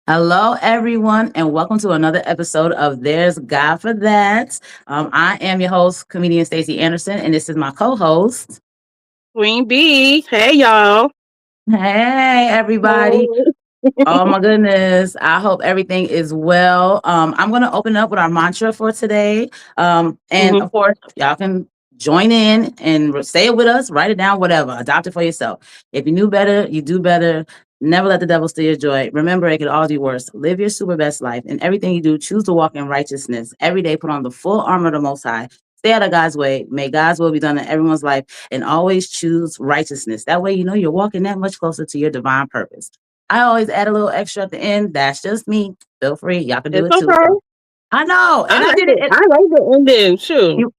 Hello, everyone, and welcome to another episode of There's God for That. I am your host, comedian Stacey Anderson, and this is my co-host. Queen B. Hey, y'all. Hey, everybody. Oh my goodness. I hope everything is well. I'm going to open up with our mantra for today. And Mhm. of course, y'all can join in and say it with us, write it down, whatever. Adopt it for yourself. If you knew better, you do better. Never let the devil steal your joy. Remember, it could always be worse. Live your super best life. In everything you do, choose to walk in righteousness. Every day, put on the full armor of the Most High. Stay out of God's way. May God's will be done in everyone's life. And always choose righteousness. That way, you know you're walking that much closer to your divine purpose. I always add a little extra at the end. That's just me. Feel free. Y'all can do It's it too. okay. So I know. I And I like did it. it. I like the ending too. You,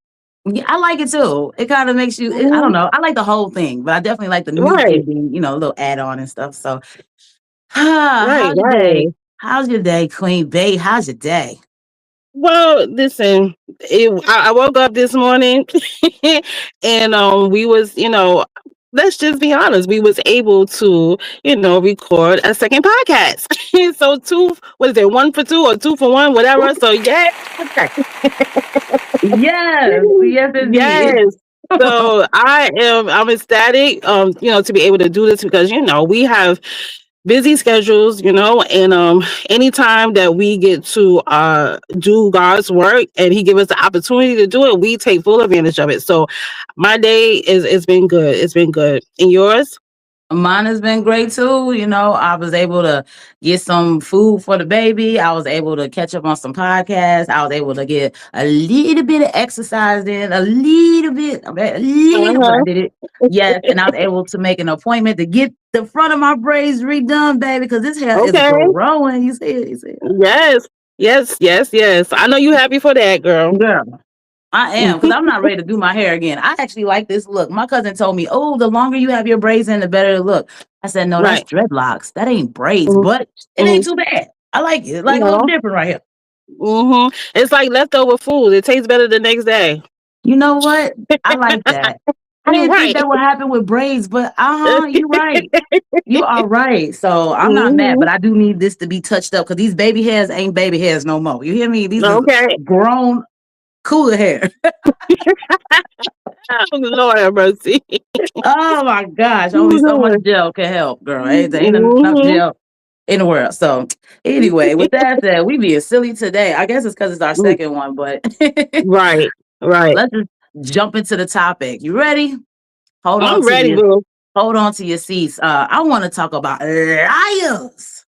yeah, I like it too. It kind of makes you, I don't Mhm. know. I like the whole thing, but I definitely like the new Right, ending, a little add on and stuff. So, right, how's your day? right. How's your day, Queen Bey? How's your day? Well, listen, I woke up this morning and we was, let's just be honest, we was able to, record a second podcast. So two, what is it, one for two or two for one, whatever. So yeah. Yes, yes, indeed. Yes. So I'm ecstatic, to be able to do this because, we have busy schedules, and anytime that we get to do God's work and He give us the opportunity to do it, we take full advantage of it. So my day is it's been good. It's been good. And yours? Mine has been great too. I was able to get some food for the baby. I was able to catch up on some podcasts. I was able to get a little bit of exercise in, a little bit, okay, a little, but I Uh-huh. did it. Yes. And I was able to make an appointment to get the front of my braids redone, baby, because this hair is Okay. growing. You see it? You see it? Yes. Yes, yes, yes. I know you happy for that, girl. Girl. I am, because I'm not ready to do my hair again. I actually like this look. My cousin told me, "Oh, the longer you have your braids in, the better it look." I said, "No, that's Right. dreadlocks. That ain't braids, Mhm. but it ain't Mhm. too bad. I like it. It's like a little No. different right here." It's like leftover food. It tastes better the next day. You know what? I like that. I didn't think Right. that would happen with braids, but you're right. You are right. So I'm not mad, Mhm. but I do need this to be touched up because these baby hairs ain't baby hairs no more. You hear me? These is Okay. grown, cooler hair. Oh, Lord have mercy. Oh my gosh, only so much Mhm. gel can help, girl. Ain't enough Mhm. gel in the world. So anyway, with that said, we being silly today. I guess it's because it's our second one, but Right. Right. let's just jump into the topic. You ready? Hold on I'm to ready, your boo. hold on to your seats. I want to talk about liars.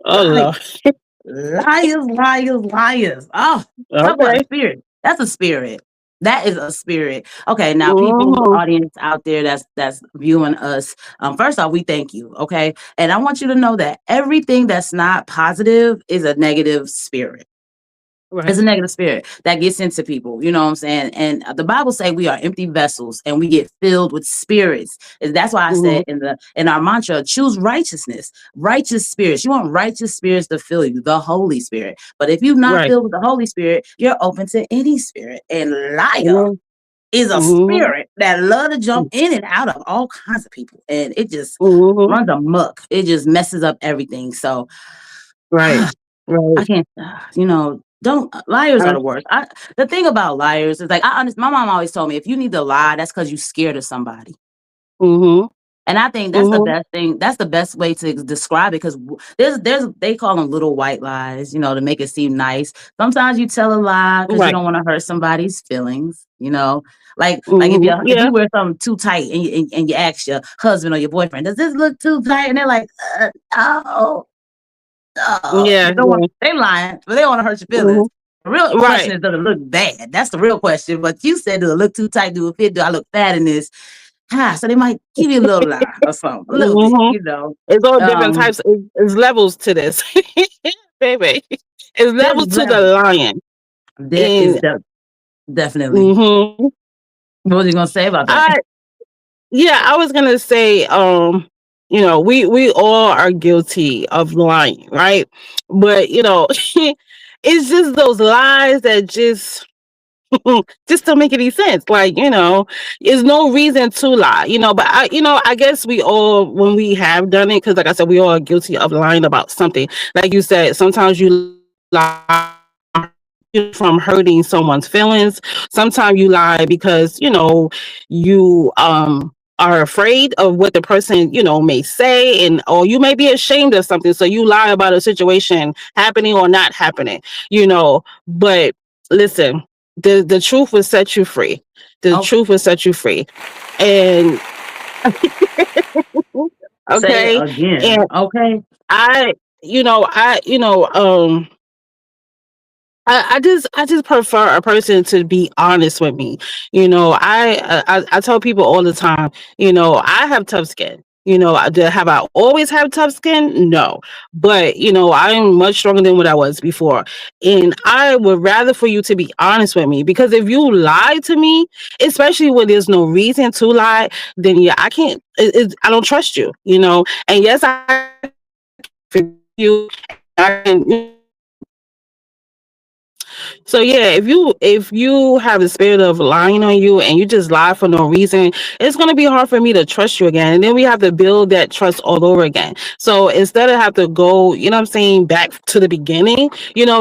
Oh Liars. Lord. Liars, liars, liars. Oh, talk about a Okay. spirit. That's a spirit. That is a spirit. Okay, now people, Mhm. audience out there that's viewing us. First off, we thank you. Okay, and I want you to know that everything that's not positive is a negative spirit. It's a Right. negative spirit that gets into people. You know what I'm saying? And the Bible say we are empty vessels and we get filled with spirits. And that's why I Mhm. said in our mantra, choose righteousness, righteous spirits. You want righteous spirits to fill you, the Holy Spirit. But if you're not Right. filled with the Holy Spirit, you're open to any spirit. And liar Amen. is a Mhm. spirit that love to jump in and out of all kinds of people. And it just Mhm. runs amok. It just messes up everything. So Right. I Right. can't, don't liars are Uh, the worst. The thing about liars is like I understand. My mom always told me if you need to lie, that's because you're scared of somebody. mhm. And I think that's the Mhm. best thing. That's the best way to describe it because there's they call them little white lies, to make it seem nice. Sometimes you tell a lie because you Right. don't want to hurt somebody's feelings. Like Mhm. if Yeah. you wear something too tight and you ask your husband or your boyfriend, does this look too tight? And they're like, no. Oh, Yeah. Yeah. they lying, but they don't want to hurt your feelings. Mhm. The real question Right. is, does it look bad? That's the real question. But you said, does it look too tight? Do it fit? Do I look fat in this? So they might give you a little lie or something, a little bit, Mhm. It's all different Um, types. It's levels to this, baby. It's there's levels to the level. lion. There is And definitely. mhm. What was you gonna say about that? I Yeah, I was gonna say, we all are guilty of lying, right? But it's just those lies that just Just don't make any sense. Like, there's no reason to lie, but I guess we all, when we have done it, because like I said, we all are guilty of lying about something. Like you said, sometimes you lie from hurting someone's feelings. Sometimes you lie because, you are afraid of what the person, may say, and or you may be ashamed of something. So you lie about a situation happening or not happening, but listen, the truth will set you free. The Oh, truth will set you free. And say it okay. again. And Okay. I, you know, I, you know, I just prefer a person to be honest with me. I tell people all the time, I have tough skin. Have I always had tough skin? No, but I'm much stronger than what I was before, and I would rather for you to be honest with me, because if you lie to me, especially when there's no reason to lie, then yeah, I can't. I don't trust you. And yes, I forgive you. I can, so yeah, if you have a spirit of lying on you and you just lie for no reason, it's gonna be hard for me to trust you again. And then we have to build that trust all over again. So instead of have to go, what I'm saying, back to the beginning,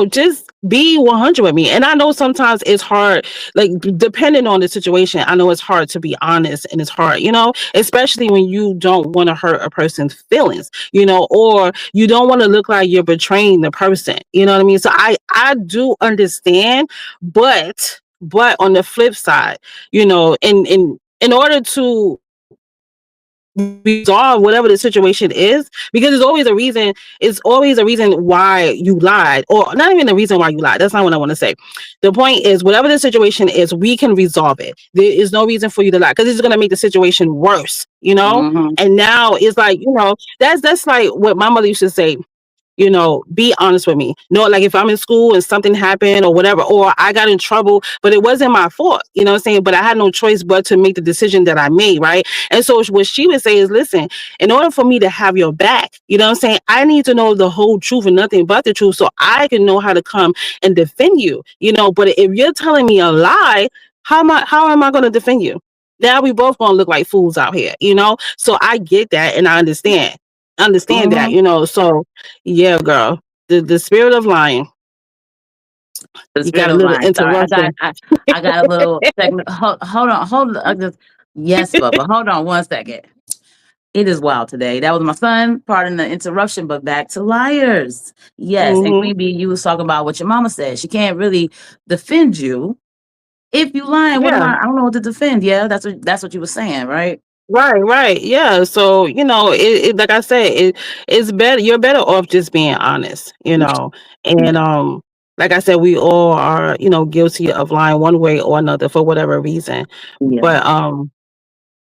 just be 100 with me. And I know sometimes it's hard, like depending on the situation, I know it's hard to be honest, and it's hard, especially when you don't want to hurt a person's feelings, or you don't want to look like you're betraying the person. You know what I mean? So I do understand, but on the flip side, in order to resolve whatever the situation is, because it's always a reason why you lied, or not even the reason why you lied. That's not what I want to say. The point is, whatever the situation is, we can resolve it. There is no reason for you to lie, because it's going to make the situation worse, Mm-hmm. and now it's like, that's like what my mother used to say, be honest with me. No, like if I'm in school and something happened or whatever, or I got in trouble, but it wasn't my fault, what I'm saying? But I had no choice but to make the decision that I made, right? And so what she would say is, listen, in order for me to have your back, what I'm saying, I need to know the whole truth and nothing but the truth, so I can know how to come and defend you, But if you're telling me a lie, how am I going to defend you? Now we both gonna look like fools out here, So I get that, and I understand that, Mm-hmm. So yeah, girl, the spirit of lying. The You spirit got a of little lying. Sorry, interruption. I got a little segment. Hold on. Yes, Bubba. Hold on 1 second. It is wild today. That was my son. Pardon the interruption, but back to liars. Yes, and Hmm. Queen Bee, you was talking about what your mama said. She can't really defend you if you lying. What am Yeah. I? I don't know what to defend. Yeah, that's what you were saying, right? Right. Yeah. So like I said, it's better. You're better off just being honest. And Yeah, like I said, we all are, guilty of lying one way or another for whatever reason. yeah. But I don't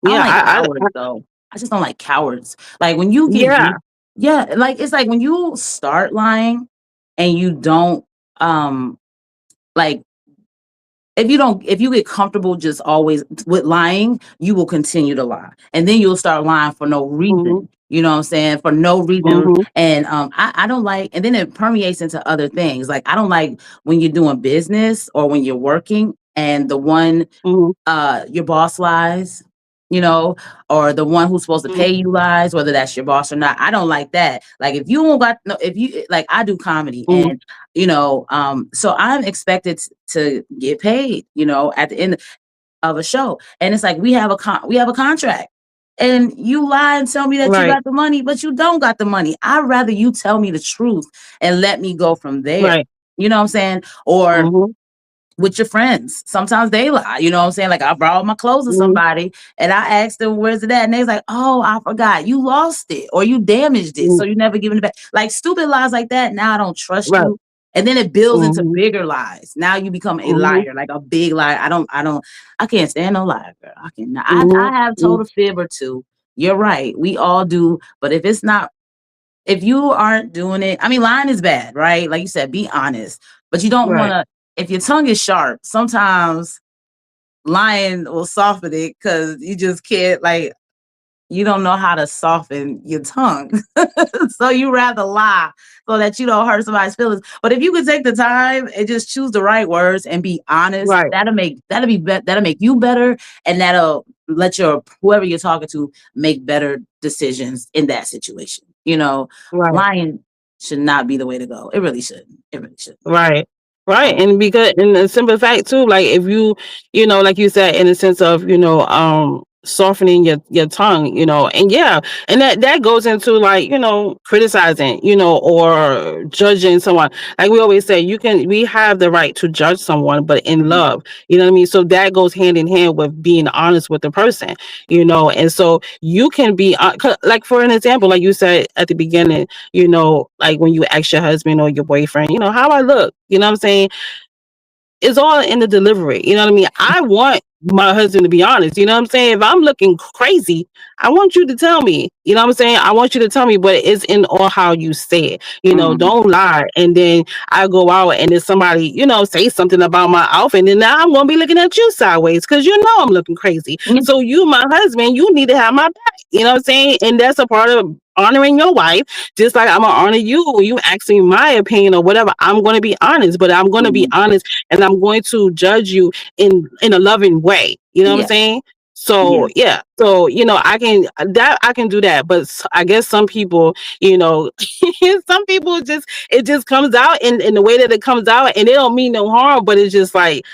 yeah, like cowards though. I just don't like cowards. Like when you get yeah. deep, yeah, like it's like when you start lying and you don't like if you get comfortable just always with lying, you will continue to lie. And then you'll start lying for no Hmm. reason. You know what I'm saying? For no reason. Hmm. And I don't like, and then it permeates into other things. Like I don't like when you're doing business or when you're working and the one Hmm. your boss lies, you know, or the one who's supposed to pay you lies, whether that's your boss or not. I don't like that. Like if you don't got no, if you like, I do comedy, Hmm. and so I'm expected to get paid, at the end of a show, and it's like we have a contract. And you lie and tell me that you Right. got the money, but you don't got the money. I'd rather you tell me the truth and let me go from there. Right. You know what I'm saying? Or Hmm. with your friends. Sometimes they lie, you know what I'm saying? Like I borrowed my clothes to Hmm. somebody and I asked them, where's it at? And they was like, oh, I forgot. You lost it or you damaged it. So you never given it back. Like stupid lies like that. Now I don't trust Right. you. And then it builds into Hmm. bigger lies. Now you become a Hmm. liar, like a big liar. I can't stand no liar, girl. I cannot. I have Hmm. told a fib or two. You're right. We all do. But if you aren't doing it, I mean, lying is bad, right? Like you said, be honest. But you don't want Right. to, if your tongue is sharp, sometimes lying will soften it because you just can't, like, you don't know how to soften your tongue. So you rather lie so that you don't hurt somebody's feelings. But if you could take the time and just choose the right words and be honest, Right. that'll make you better, and that'll let your whoever you're talking to make better decisions in that situation. Right. Lying should not be the way to go. It really shouldn't. It really shouldn't. Right. Right. Um, And because in the simple fact too, like if like you said, in the sense of, softening your tongue, and yeah, and that goes into like, criticizing, or judging someone. Like we always say, we have the right to judge someone, but in mhm, love, you know what I mean? So that goes hand in hand with being honest with the person, and so you can be, like for an example, like you said at the beginning, like when you ask your husband or your boyfriend, how I look, you know what I'm saying? It's all in the delivery. You know what I mean? I want my husband to be honest. You know what I'm saying? If I'm looking crazy, I want you to tell me. You know what I'm saying? I want you to tell me, but it's in all how you say it. mhm, Don't lie. And then I go out and then somebody, say something about my outfit, and now I'm gonna be looking at you sideways because I'm looking crazy. mhm, So you, my husband, you need to have my back. You know what I'm saying? And that's a part of honoring your wife, just like I'm gonna honor you when you ask me my opinion or whatever. I'm gonna be honest, but I'm gonna be mhm. honest and I'm going to judge you in a loving way. You know what I'm Yeah, saying? So yeah. yeah, so I can do that, but I guess some people, some people just it just comes out in the way that it comes out, and it don't mean no harm, but it's just like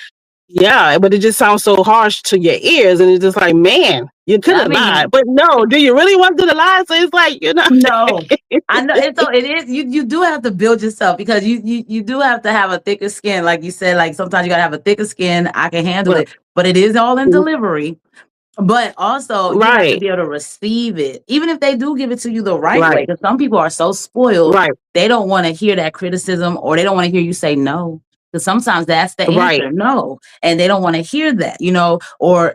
yeah, but it just sounds so harsh to your ears, and it's just like man, you could I have lied, mean, but no, do you really want to lie? So it's like no, I know it is. You do have to build yourself because you do have to have a thicker skin, like you said. Like sometimes you gotta have a thicker skin. I can handle but it, but it is all in delivery. But also, you have to right, be able to receive it, even if they do give it to you the right way. right, Because some people are so spoiled, right, they don't want to hear that criticism or they don't want to hear you say no. Because sometimes that's the right. answer, no, and they don't want to hear that, or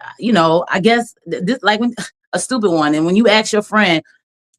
I guess this like when a stupid one, and when you ask your friend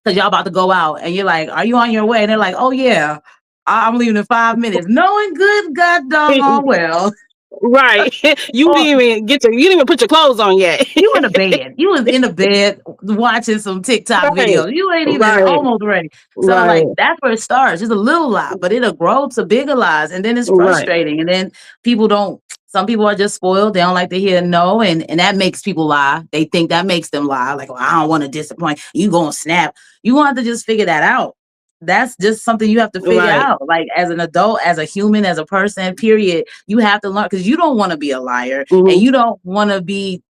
because y'all about to go out, and you're like, "Are you on your way?" And they're like, "Oh yeah, I'm leaving in 5 minutes," knowing good god doggone well. Right. You didn't even put your clothes on yet. You in the bed. You was in the bed watching some TikTok Right. videos. You ain't even Right. almost ready. So like Right. that's where it starts. Just a little lie, but it'll grow to bigger lies, and then it's Right. frustrating. And then people don't. Some people are just spoiled. They don't like to hear no, and that makes people lie. They think that makes them lie. Like, well, I don't want to disappoint you. Gonna snap. You want to just figure that out. That's just something you have to figure Right. out. Like as an adult, as a human, as a person, period. You have to learn because you don't want to be a liar, and Mhm. you don't want to be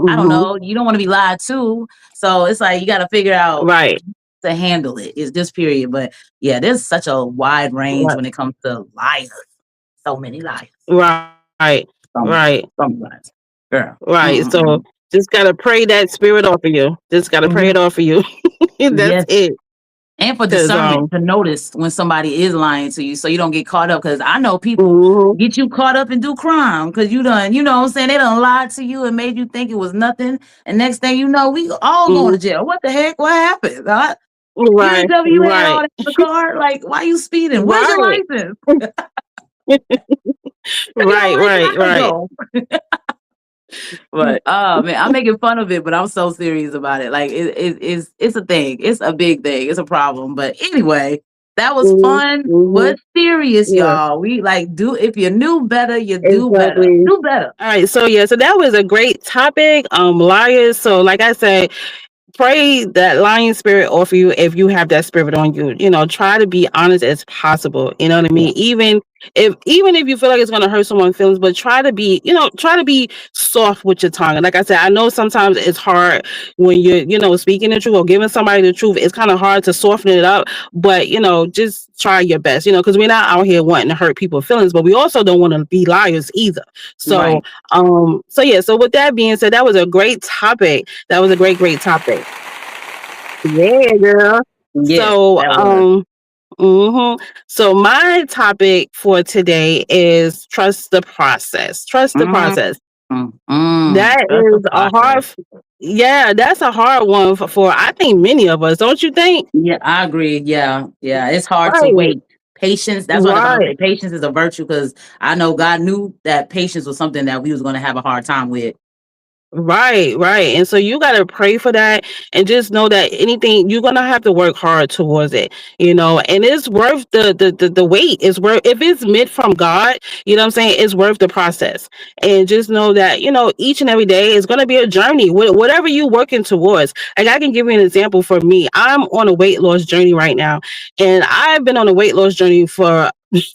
I don't Mhm. know, you don't wanna be lied to, so it's like you gotta figure out Right. to handle it. It's just period, but yeah, there's such a wide range Right. when it comes to liars. So many liars. Right. Right. So many liars. Girl. Right. So just gotta pray that spirit off of you. Just gotta pray Yeah, it off of you. That's yes, it. and for 'Cause discernment to notice when somebody is lying to you so you don't get caught up. Because I know people mhm. get you caught up and do crime because you done, you know what I'm saying, they done lied to you and made you think it was nothing, and next thing you know, we all going Mhm. to jail. What the heck? What happened? You didn't Right. tell me you had all Right. that in the car. Like, why you speeding? Where's your Right. license? If you Right. don't license, Right. I can Right. go. But oh man, I'm making fun of it, but I'm so serious about it. Like it's a thing. It's a big thing. It's a problem. But anyway, that was Mhm. fun, Mhm. but serious, Yeah. y'all. We like do if you knew better, you do better. Exactly. Do better. All right. So yeah. So that was a great topic. Liars. So like I said, pray that lion spirit off you if you have that spirit on you. Try to be honest as possible. You know what I Yeah. mean? Even if you feel like it's gonna hurt someone's feelings, but try to be soft with your tongue. And like I said, I know sometimes it's hard when you're, speaking the truth or giving somebody the truth. It's kind of hard to soften it up, but just try your best, because we're not out here wanting to hurt people's feelings, but we also don't want to be liars either. So Right. so yeah, so with that being said, that was a great topic. That was a great topic. Yeah, girl. Yes, So, that was. mhm. So my topic for today is trust the process. Trust the Mm, process. mm. That That's the is a hard process. yeah, that's a hard one for I think many of us, don't you think? Yeah, I agree. Yeah, yeah. It's hard to Right, wait. Patience. That's why the Bible right. say patience is a virtue because I know God knew that patience was something that we was going to have a hard time with. Right. And so you got to pray for that and just know that anything you're going to have to work hard towards it, and it's worth the wait. It's worth, if it's meant from God, what I'm saying, it's worth the process. And just know that, each and every day is going to be a journey, whatever you working towards. Like, I can give you an example for me. I'm on a weight loss journey right now, and I've been on a weight loss journey for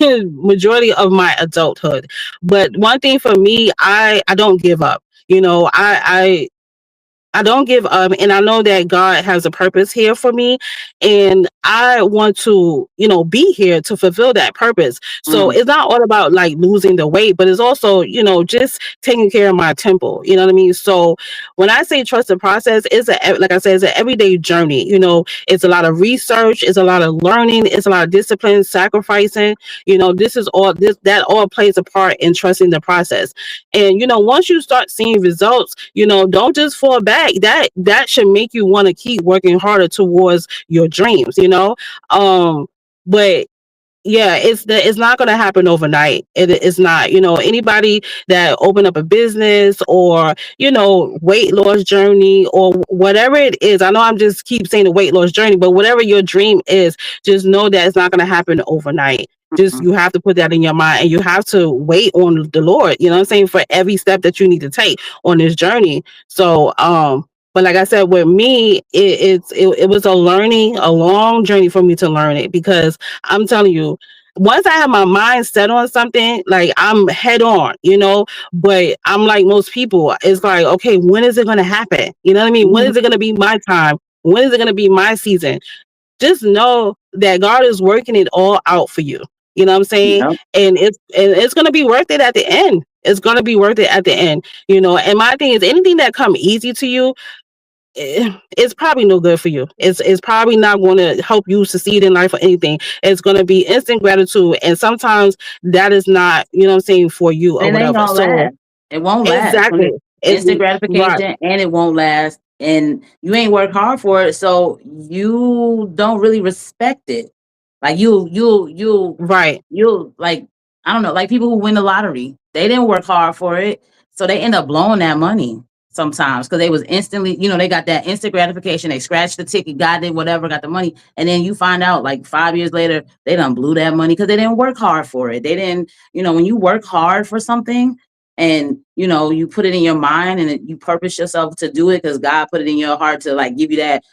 majority of my adulthood. But one thing for me, I don't give up. I don't give up, and I know that God has a purpose here for me, and I want to, be here to fulfill that purpose. So Mm, it's not all about like losing the weight, but it's also, just taking care of my temple. You know what I mean? So when I say trust the process, like I said, it's an everyday journey. It's a lot of research, it's a lot of learning, it's a lot of discipline, sacrificing. This is all this that all plays a part in trusting the process. And once you start seeing results, don't just fall back. That should make you want to keep working harder towards your dreams, but yeah, it's not going to happen overnight. It's not. Anybody that open up a business, or weight loss journey, or whatever it is. I know I'm just keep saying the weight loss journey, but whatever your dream is, just know that it's not going to happen overnight. Just, mm, you have to put that in your mind, and you have to wait on the Lord. You know what I'm saying, for every step that you need to take on this journey. So, but like I said, with me, it was a long journey for me to learn it, because I'm telling you, once I have my mind set on something, like, I'm head on, but I'm like most people, it's like, okay, when is it going to happen? You know what I mean? When mhm. is it going to be my time? When is it going to be my season? Just know that God is working it all out for you. You know what I'm saying? Yep. And it's going to be worth it at the end. It's going to be worth it at the end. And my thing is, anything that come easy to you, it's probably no good for you. It's probably not going to help you succeed in life or anything. It's going to be instant gratitude, and sometimes that is not, what I'm saying, for you or And it ain't whatever. gonna So last. It won't last. When exactly, it's it's instant right, gratification and it won't last, and you ain't worked hard for it, so you don't really respect it. Like right, you'll like, I don't know, like people who win the lottery, they didn't work hard for it, so they end up blowing that money sometimes because they was instantly, they got that instant gratification. They scratched the ticket, got it, whatever, got the money, and then you find out like 5 years later they done blew that money because they didn't work hard for it. They didn't, when you work hard for something and you put it in your mind and you purpose yourself to do it because God put it in your heart to like give you that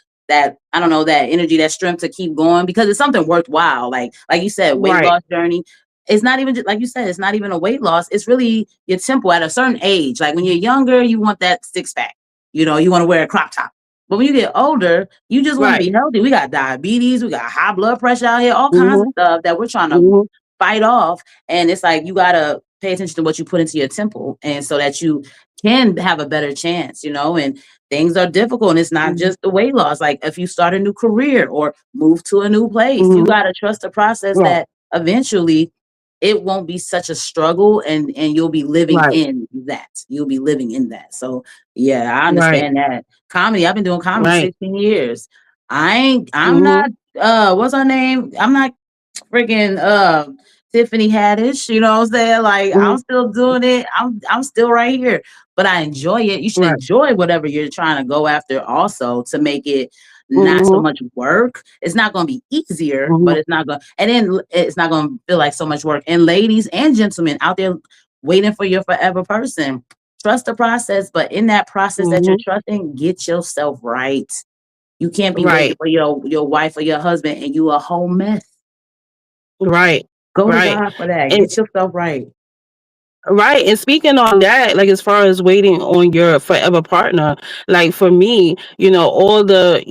I don't know, that energy, that strength to keep going because it's something worthwhile. Like you said, weight right, loss journey. It's not even like you said, it's not even a weight loss. It's really your temple at a certain age. Like when you're younger, you want that six pack. You want to wear a crop top. But when you get older, you just want to right. be healthy. We got diabetes, we got high blood pressure out here, all kinds of Hmm. stuff that we're trying to Hmm. fight off. And it's like you gotta pay attention to what you put into your temple, and so that you can have a better chance, and things are difficult. And it's not Hmm. just the weight loss. Like if you start a new career or move to a new place, you Hmm. gotta trust the process Right, that eventually it won't be such a struggle and you'll be living right, in that. You'll be living in that. So yeah, I right, understand that. Comedy, I've been doing comedy right. 16 years. I'm Hmm. not what's her name? I'm not freaking Tiffany Haddish, you know what I'm saying? Like Hmm. I'm still doing it. I'm still right here. But I enjoy it. You should Right. enjoy whatever you're trying to go after also to make it not so Hmm. much work. It's not gonna be easier, Hmm. but it's not gonna feel like so much work. And ladies and gentlemen out there waiting for your forever person, trust the process, but in that process that you're Hmm. trusting, get yourself right. You can't be waiting Right, for your wife or your husband and you a whole mess. right, Go to right. God for that. And Get yourself right. right. And speaking on that, like, as far as waiting on your forever partner, like, for me, all the,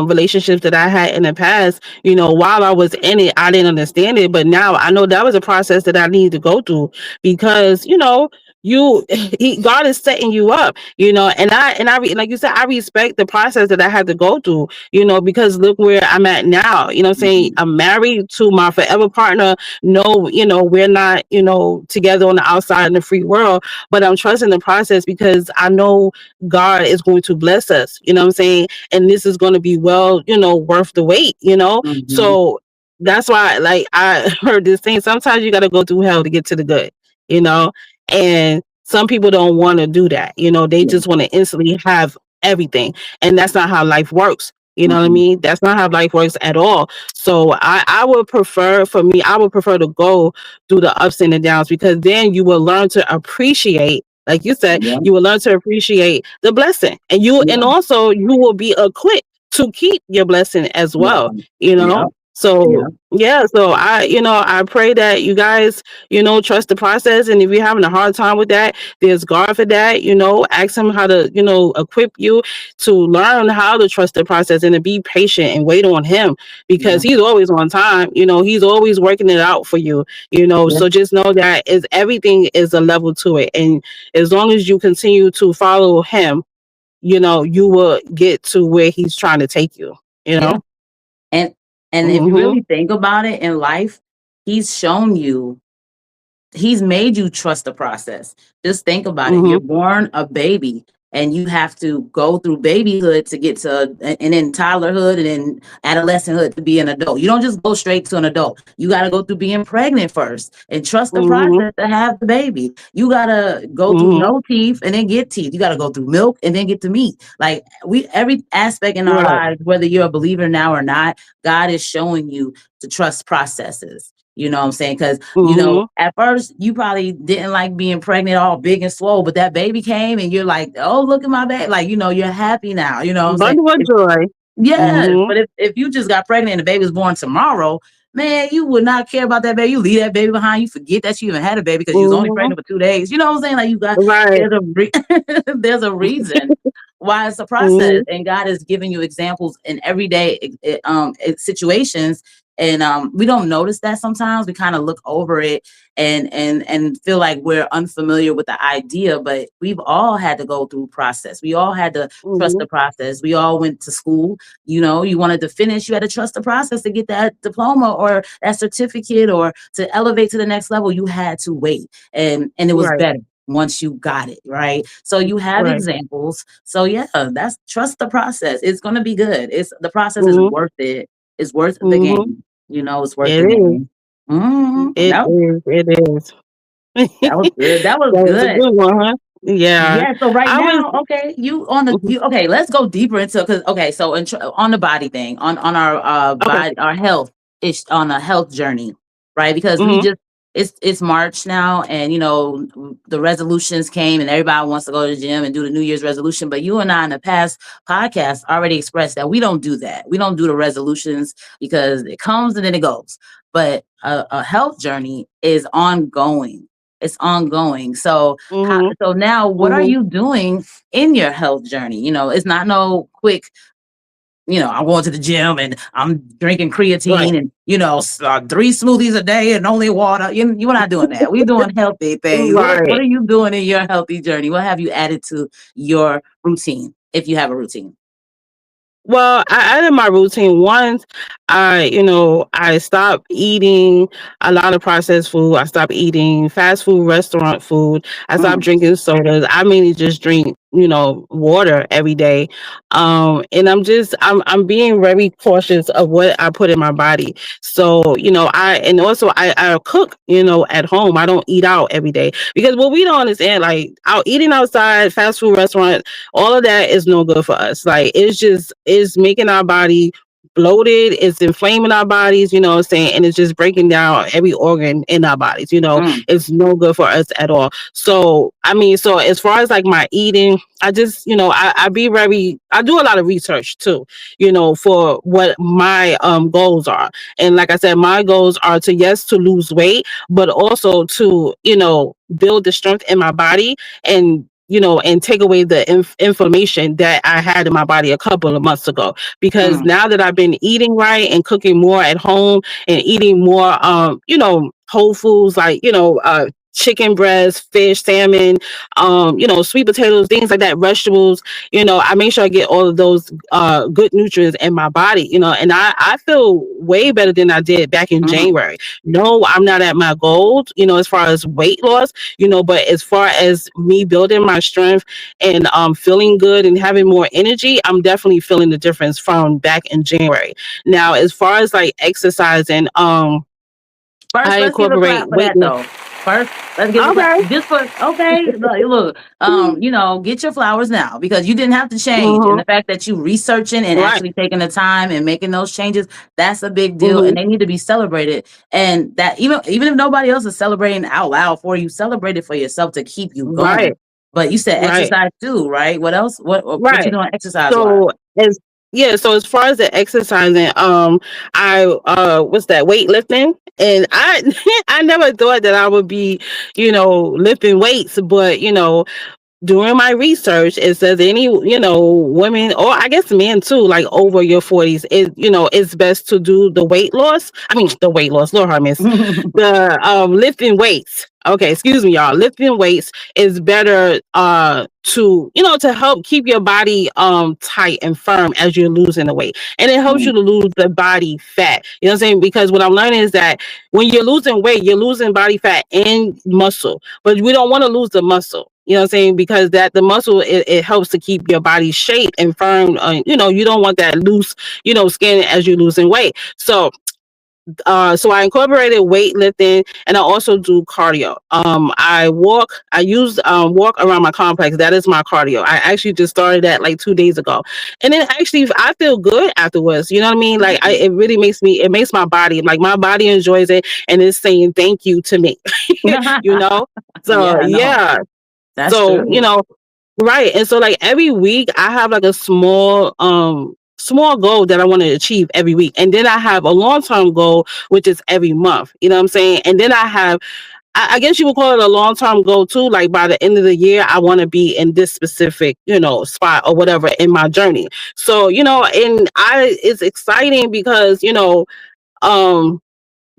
relationships that I had in the past, while I was in it, I didn't understand it. But now I know that was a process that I needed to go through, because, God is setting you up, like you said, I respect the process that I had to go through, because look where I'm at now. I'm saying, Mhm. I'm married to my forever partner. No, we're not, together on the outside in the free world, but I'm trusting the process because I know God is going to bless us, what I'm saying? And this is going to be well, worth the wait. Mhm. So that's why, like, I heard this thing, sometimes you got to go through hell to get to the good, you know? And some people don't want to do that. They Yeah. just want to instantly have everything. And that's not how life works. You know what I Mm-mm. mean? That's not how life works at all. So I would prefer, for me, I would prefer to go through the ups and the downs, because then you will learn to appreciate, like you said, Yeah. you will learn to appreciate the blessing. And Yeah. also you will be equipped to keep your blessing as Yeah. well, you Yeah. know? Yeah. So yeah, so I pray that you guys, trust the process. And if you're having a hard time with that, there's God for that. Ask him how to, equip you to learn how to trust the process and to be patient and wait on him, Yeah. because he's always on time. He's always working it out for you. Yeah. So just know that is everything is a level to it. And as long as you continue to follow him, you will get to where he's trying to take you, you Yeah. know? And if you Mm-hmm. really think about it in life, he's shown you, he's made you trust the process. Just think about it. Mm-hmm. You're born a baby and you have to go through babyhood to get to, and then toddlerhood and then adolescenthood to be an adult. You don't just go straight to an adult. You got to go through being pregnant first and trust the Mm-hmm. process to have the baby. You got to go through Mm-hmm. no teeth and then get teeth. You got to go through milk and then get to meat. Like every aspect in our Right. lives, whether you're a believer now or not, God is showing you to trust processes. You know what I'm saying? Because, Mm-hmm. at first you probably didn't like being pregnant all big and slow, but that baby came and you're like, oh, look at my baby. Like, you're happy now. You know what I'm saying? But what joy. Yes. Mm-hmm. But if you just got pregnant and the baby was born tomorrow, man, you would not care about that baby. You leave that baby behind. You forget that you even had a baby because you was only Mm-hmm. pregnant for 2 days. You know what I'm saying? Like Right. there's a reason why it's a process, Mm-hmm. and God is giving you examples in everyday situations. And we don't notice that sometimes. We kind of look over it and feel like we're unfamiliar with the idea, but we've all had to go through process. We all had to trust Mm-hmm. the process. We all went to school. You wanted to finish, you had to trust the process to get that diploma or that certificate or to elevate to the next level. You had to wait, and it was Right. better once you got it, right? So you have Right. examples. So yeah, that's trust the process. It's gonna be good. The process is Mm-hmm. worth it. It's worth the Mm-hmm. game. It's worth It the is. game. It That is. It is. that was good. That was That was a good. good one, huh? Yeah. Yeah. So right I was. now, okay, Mhm. okay. Let's go deeper into, because okay. So on the body thing, on our Okay. body, our health is on a health journey, right? Because we Mm-hmm. just it's March now, and the resolutions came, and everybody wants to go to the gym and do the New Year's resolution. But you and I in the past podcast already expressed that we don't do that. We don't do the resolutions because it comes and then it goes. But a health journey is ongoing. It's ongoing. So Mm-hmm. so now what are Mm-hmm. you doing in your health journey? It's not no quick, I'm going to the gym and I'm drinking Right. creatine and, 3 smoothies a day and only water. You're not doing that. We're doing healthy things. What Right. are you doing in your healthy journey? What have you added to your routine, if you have a routine? Well, I added my routine once. I stopped eating a lot of processed food. I stopped eating fast food, restaurant food. I stopped Mm, drinking sodas. I mainly just drink, water every day. And I'm being very cautious of what I put in my body. So, I cook, at home. I don't eat out every day, because what we don't understand, like out eating outside, fast food restaurant, all of that is no good for us. Like it's making our body bloated, it's inflaming our bodies, you know what I'm saying? And it's just breaking down every organ in our bodies, mm, it's no good for us at all. So so as far as like my eating, I just, I do a lot of research too, for what my goals are. And like I said, my goals are to lose weight, but also to, build the strength in my body, and and take away the inflammation that I had in my body a couple of months ago. Because mm, now that I've been eating right and cooking more at home and eating more, whole foods, like, chicken breast, fish, salmon, sweet potatoes, things like that, vegetables, I make sure I get all of those good nutrients in my body, and I feel way better than I did back in mm. January. No, I'm not at my goals, as far as weight loss, but as far as me building my strength and feeling good and having more energy, I'm definitely feeling the difference from back in January. Now, as far as like exercising, First, I let's give a clap incorporate for weight that loss. though. First, let's give a clap. Okay. Just for okay, look, get your flowers now because you didn't have to change. And Mm-hmm. the fact that you researching and Right. actually taking the time and making those changes, that's a big deal. Mm-hmm. And they need to be celebrated. And that even if nobody else is celebrating out loud for you, celebrate it for yourself to keep you Right. going. But you said Right. exercise too, right? What else? What you Right. doing exercise wise? So as yeah, so as far as the exercising, I what's that, weightlifting? And I I never thought that I would be, lifting weights, but during my research, it says any, women, or I guess men too, like over your 40s, it's best to do the weight loss. I mean, the weight loss, Lord have mercy, the lifting weights. Okay, excuse me, y'all. Lifting weights is better to help keep your body tight and firm as you're losing the weight. And it helps you to lose the body fat. You know what I'm saying? Because what I'm learning is that when you're losing weight, you're losing body fat and muscle. But we don't want to lose the muscle. You know what I'm saying? Because that the muscle, it helps to keep your body shaped and firm. You don't want that loose, skin as you're losing weight. So I incorporated weightlifting, and I also do cardio. I use walk around my complex. That is my cardio. I actually just started that like 2 days ago. And then actually I feel good afterwards. You know what I mean? Like it really it makes my body, like my body enjoys it and it's saying thank you to me. you know? Yeah, So I know. yeah. That's So, true. right. And so like every week I have like a small goal that I want to achieve every week. And then I have a long-term goal, which is every month. You know what I'm saying? And then I have I guess you would call it a long-term goal too. Like by the end of the year, I want to be in this specific, spot or whatever in my journey. So, it's exciting because, um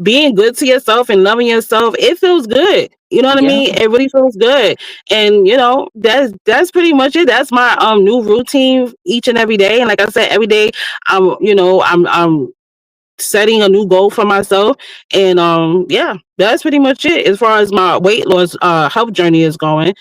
being good to yourself and loving yourself, it feels good. You know what I Yeah. mean? It really feels good. And that's pretty much it. That's my new routine each and every day. And like I said, every day I'm setting a new goal for myself. And yeah, that's pretty much it as far as my weight loss health journey is going.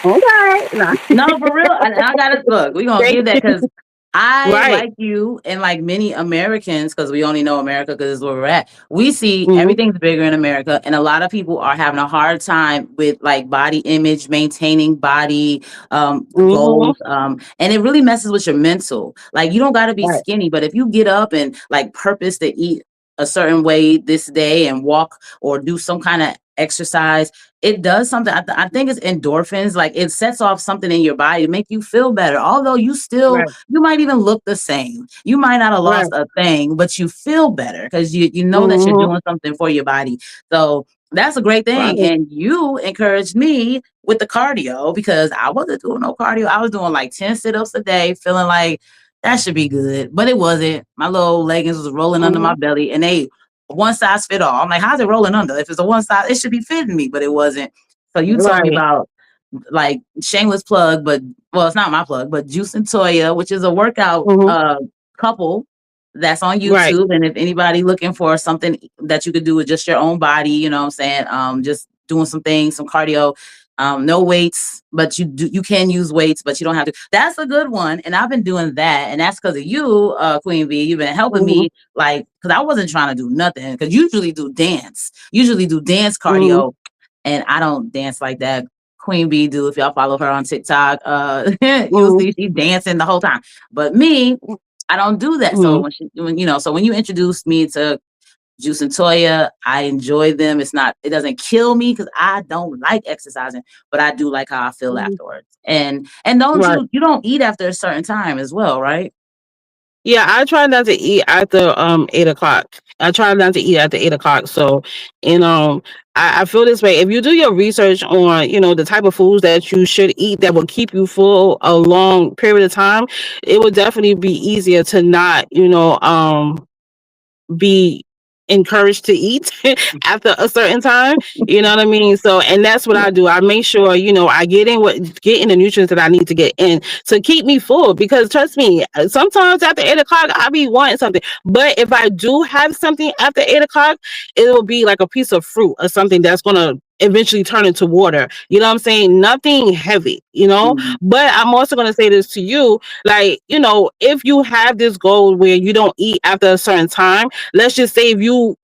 Okay. Nah. No, for real. I gotta look. We're gonna Thank give that you. because I, Right. like you and like many Americans, because we only know America because it's where we're at. We see Hmm. everything's bigger in America, and a lot of people are having a hard time with like body image, maintaining body Hmm. goals, and it really messes with your mental. Like you don't got to be Right. skinny, but if you get up and like purpose to eat a certain way this day and walk or do some kind of exercise, it does something. I think it's endorphins. Like it sets off something in your body to make you feel better. Although Right. you might even look the same. You might not have Right. lost a thing, but you feel better because you know that you're Hmm. doing something for your body. So that's a great thing. Right. And you encouraged me with the cardio because I wasn't doing no cardio. I was doing like 10 sit-ups a day, feeling like that should be good. But it wasn't. My little leggings was rolling under Hmm. my belly and they one size fit all. I'm like, how's it rolling under? If it's a one size, it should be fitting me, but it wasn't. So you told me Right. about like shameless plug, but well, it's not my plug, but Juice and Toya, which is a workout Hmm. couple that's on Right. YouTube. And if anybody looking for something that you could do with just your own body, you know what I'm saying? Just doing some things, some cardio, no weights, but you can use weights, but you don't have to. That's a good one. And I've been doing that. And that's because of you, Queen V. You've been helping Hmm. me like because I wasn't trying to do nothing. Because usually do dance Hmm. cardio, and I don't dance like that. Queen Bee do if y'all follow her on TikTok. You'll Hmm. see she's dancing the whole time. But me, I don't do that. So Hmm. when you introduced me to Juice and Toya, I enjoy them. It doesn't kill me because I don't like exercising, but I do like how I feel Mhm. afterwards. And don't Right. you don't eat after a certain time as well, right? Yeah, I try not to eat after 8 o'clock. I try not to eat after 8 o'clock. So, and I feel this way. If you do your research on, the type of foods that you should eat that will keep you full a long period of time, it would definitely be easier to not, be encouraged to eat after a certain time. You know what I mean? So, and that's what I do. I make sure, I get in the nutrients that I need to get in to keep me full. Because trust me, sometimes after 8 o'clock, I be wanting something. But if I do have something after 8 o'clock, it will be like a piece of fruit or something that's gonna eventually turn into water. You know what I'm saying? Nothing heavy, Mhm. But I'm also gonna say this to you, like, if you have this goal where you don't eat after a certain time, let's just say if you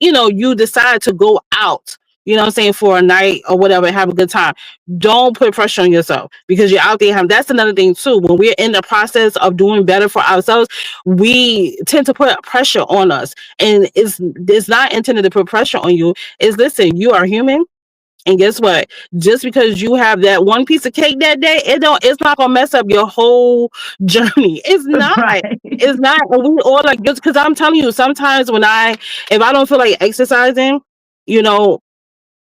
decide to go out you know what I'm saying, for a night or whatever, and have a good time. Don't put pressure on yourself because you're out there having, that's another thing too. When we're in the process of doing better for ourselves, we tend to put pressure on us. And it's not intended to put pressure on you. Is listen, you are human. And guess what? Just because you have that one piece of cake that day, it's not gonna mess up your whole journey. It's not. Right. It's not. And we all like, just because I'm telling you, sometimes if I don't feel like exercising, you know,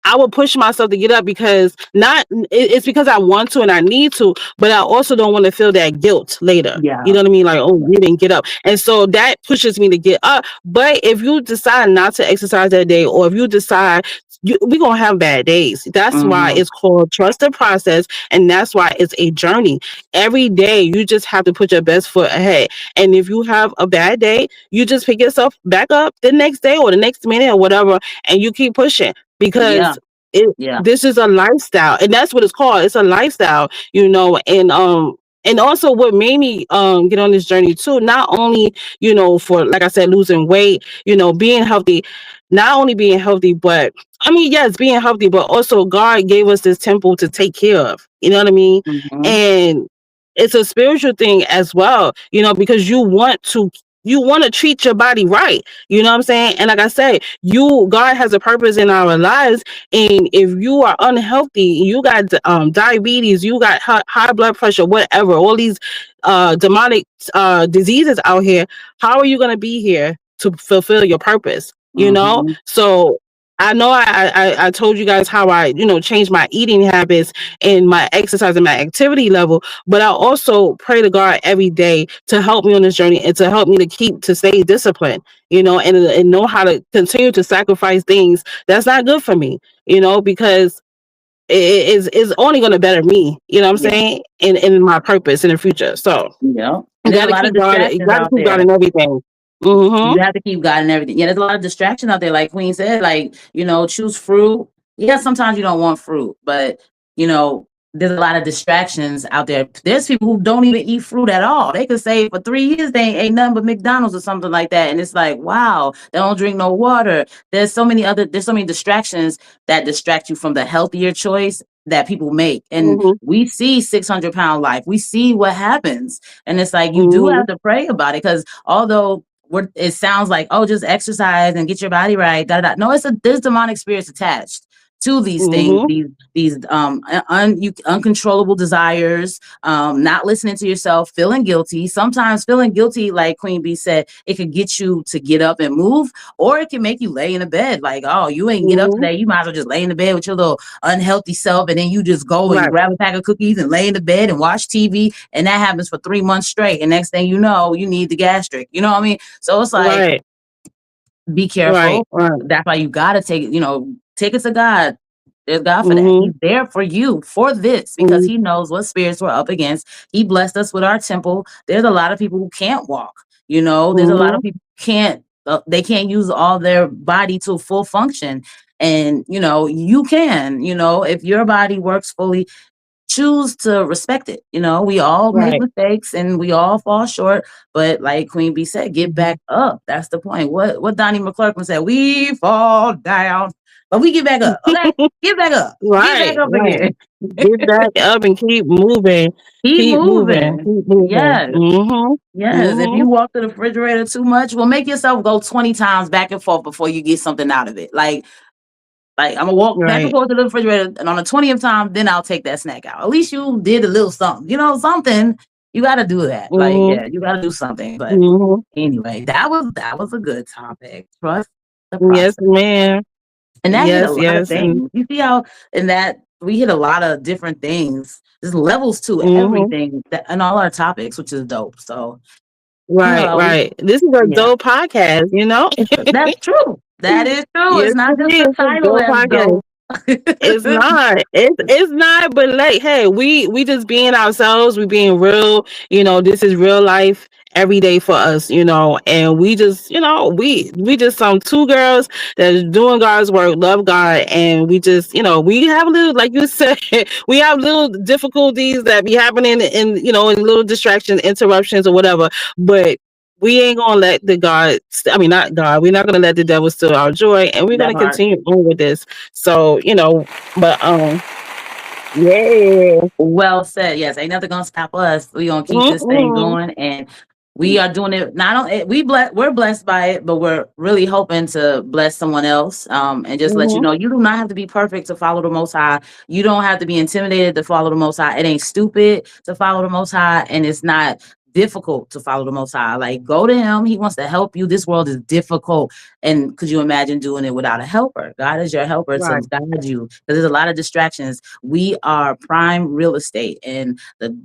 I will push myself to get up because it's because I want to and I need to, but I also don't want to feel that guilt later. Yeah. You know what I mean? Like, oh, you didn't get up. And so that pushes me to get up. But if you decide not to exercise that day, or if you decide we're going to have bad days. That's why it's called trust the process. And that's why it's a journey. Every day, you just have to put your best foot ahead. And if you have a bad day, you just pick yourself back up the next day or the next minute or whatever, and you keep pushing because this is a lifestyle, and that's what it's called. It's a lifestyle, you know. And also what made me get on this journey too, not only, you know, for, like I said, losing weight, you know, being healthy, not only being healthy, but I mean, yes, being healthy, but also God gave us this temple to take care of, you know what I mean? And it's a spiritual thing as well, you know, because you want to treat your body right. You know what I'm saying? And like I said, God has a purpose in our lives. And if you are unhealthy, you got diabetes, you got high blood pressure, whatever, all these demonic diseases out here, how are you going to be here to fulfill your purpose? You know? So I know I told you guys how I, you know, changed my eating habits and my exercise and my activity level, but I also pray to God every day to help me on this journey and to help me to stay disciplined, you know, and know how to continue to sacrifice things that's not good for me, you know, because it's only going to better me, you know what I'm saying, in my purpose in the future. So and you gotta keep God in everything. You have to keep God in everything. Yeah, there's a lot of distraction out there, like Queen said, like, you know, choose fruit. Yeah, sometimes you don't want fruit, but you know, there's a lot of distractions out there. There's people who don't even eat fruit at all. They could say for 3 years they ain't nothing but McDonald's or something like that. And it's like, wow, they don't drink no water. There's so many distractions that distract you from the healthier choice that people make. And we see 600-pound life. We see what happens. And it's like, you do have to pray about it, because although it sounds like, oh, just exercise and get your body right. No, there's demonic spirits attached to these things, these uncontrollable desires, not listening to yourself, feeling guilty. Sometimes feeling guilty, like Queen B said, it could get you to get up and move, or it can make you lay in the bed like, oh, you ain't get up today, you might as well just lay in the bed with your little unhealthy self, and then you just go and grab a pack of cookies and lay in the bed and watch TV, and that happens for 3 months straight, and next thing you know, you need the gastric, you know what I mean? So it's like, be careful. That's why you gotta take it to God. There's God for that. He's there for you for this, because he knows what spirits we're up against. He blessed us with our temple. There's a lot of people who can't walk. You know, there's a lot of people who they can't use all their body to full function. And you know, you can, you know, if your body works fully, choose to respect it. You know, we all make mistakes and we all fall short, but like Queen B said, get back up. That's the point. What Donnie McClurkin said, we fall down, but we get back up. Okay, get back up. Get back up again. Get back up and keep moving. Keep moving. Yes. Yes. If you walk to the refrigerator too much, well, make yourself go 20 times back and forth before you get something out of it. Like I'm gonna walk back and forth to the refrigerator, and on the 20th time, then I'll take that snack out. At least you did a little something, you know, something. You got to do that. Like, yeah, you got to do something. But anyway, that was a good topic. Trust the process. Yes, ma'am. And that hit a lot of things. You see how in that we hit a lot of different things. There's levels to everything and all our topics, which is dope. So right. This is a dope podcast, you know? That's true. That is true. It's not just the title that's dope. It's not. It's not. But like, hey, we just being ourselves. We being real. You know, this is real life every day for us. You know, and we just, you know, we just some two girls that's doing God's work, love God, and we just, you know, we have a little, like you said, we have little difficulties that be happening in, you know, in little distractions, interruptions, or whatever. But we ain't gonna let the God, not God, we're not gonna let the devil steal our joy, and we're That gonna part. continue on with this. So, but yeah. Well said. Yes, ain't nothing gonna stop us. We gonna keep this thing Mm-mm. going, and we are doing it. Not only we're blessed by it, but we're really hoping to bless someone else. And just let you Mm-hmm. know, you do not have to be perfect to follow the Most High. You don't have to be intimidated to follow the Most High. It ain't stupid to follow the Most High, and it's not difficult to follow the Most High. Like, go to Him. He wants to help you. This world is difficult, and could you imagine doing it without a helper? God is your helper to Right. guide you, because there's a lot of distractions. We are prime real estate, and the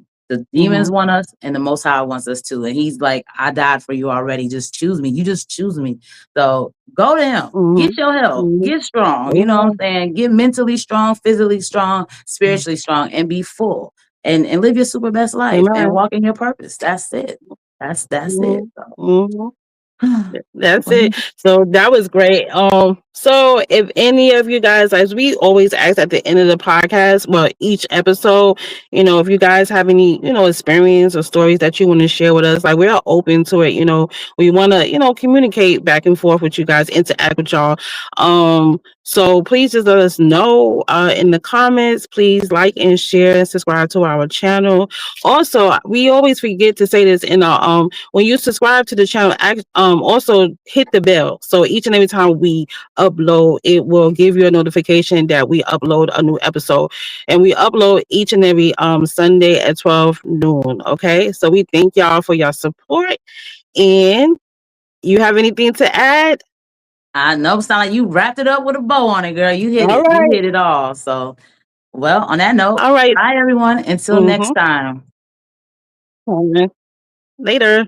demons Mm-hmm. want us, and the Most High wants us too. And He's like, I died for you already. Just choose me. You just choose me. So go to Him. Mm-hmm. Get your help. Mm-hmm. Get strong. You know what I'm Amen. saying? Get mentally strong, physically strong, spiritually strong, and be full. And live your super best life and Amen. walk in your purpose. That's it. That's it. Mm-hmm. Mm-hmm. So, That's well, it. So that was great. So if any of you guys, as we always ask at the end of the podcast, well, each episode, if you guys have any, experience or stories that you want to share with us, like we are open to it. We want to, communicate back and forth with you guys, interact with y'all. So please just let us know in the comments. Please like and share and subscribe to our channel. Also, we always forget to say this in our when you subscribe to the channel, also hit the bell. So each and every time we upload, it will give you a notification that we upload a new episode. And we upload each and every Sunday at 12 noon. Okay. So we thank y'all for your support. And you have anything to add? I know, sound like you wrapped it up with a bow on it, girl. You hit All it. You right. hit it all. So, well, on that note, All right. bye everyone. Until next time. Later.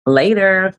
Later.